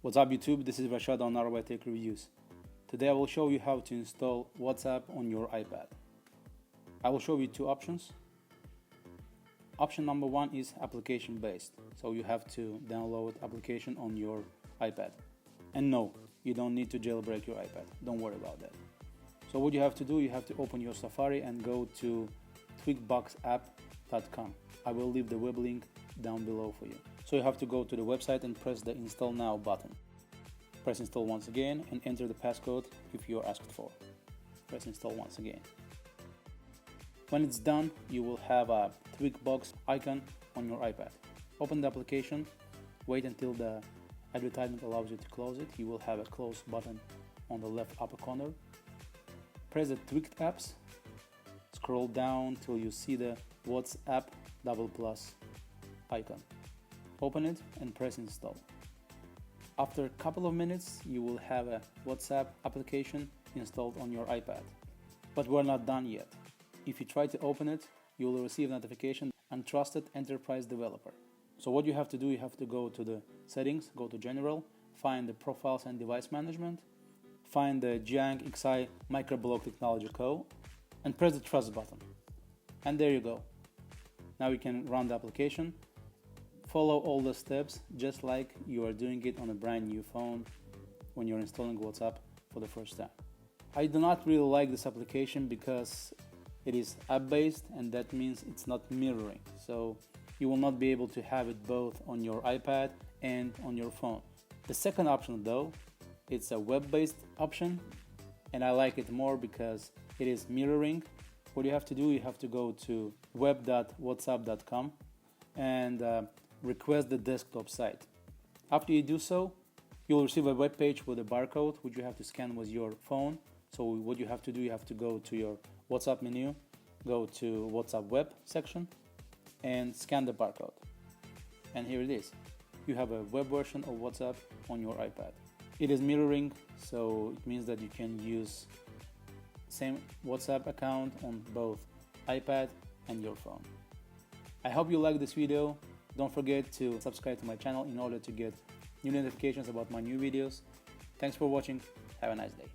What's up YouTube, this is Rashad on Arabic Tech Reviews. Today I will show you how to install WhatsApp on your iPad. I will show you two options. Option number one is application based, so you have to download application on your iPad. And no, you don't need to jailbreak your iPad, don't worry about that. So what you have to do, you have to open your Safari and go to tweakboxapp.com. I will leave the web link down below for you. So you have to go to the website and press the install now button. Press install once again and enter the passcode if you are asked for. Press install once again. When it's done, you will have a Tweakbox icon on your iPad. Open the application, wait until the advertisement allows you to close it. You will have a close button on the left upper corner. Press the tweaked apps, scroll down till you see the WhatsApp double plus icon. Open it and press install. After a couple of minutes, you will have a WhatsApp application installed on your iPad. But we're not done yet. If you try to open it, you will receive a notification, Untrusted Enterprise Developer. So what you have to do, you have to go to the settings, go to General, find the Profiles and Device Management, find the Jiang XI Microblock Technology Co. and press the Trust button. And there you go. Now you can run the application. Follow all the steps just like you are doing it on a brand new phone when you're installing WhatsApp for the first time. I do not really like this application because it is app-based, and that means it's not mirroring. So you will not be able to have it both on your iPad and on your phone. The second option though, it's a web-based option, and I like it more because it is mirroring. What you have to do, you have to go to web.whatsapp.com and request the desktop site. After you do so, you'll receive a web page with a barcode which you have to scan with your phone. So what you have to do, you have to go to your WhatsApp menu, go to WhatsApp web section and scan the barcode. And here it is. You have a web version of WhatsApp on your iPad. It is mirroring, so it means that you can use same WhatsApp account on both iPad and your phone. I hope you like this video. Don't forget to subscribe to my channel in order to get new notifications about my new videos. Thanks for watching. Have a nice day.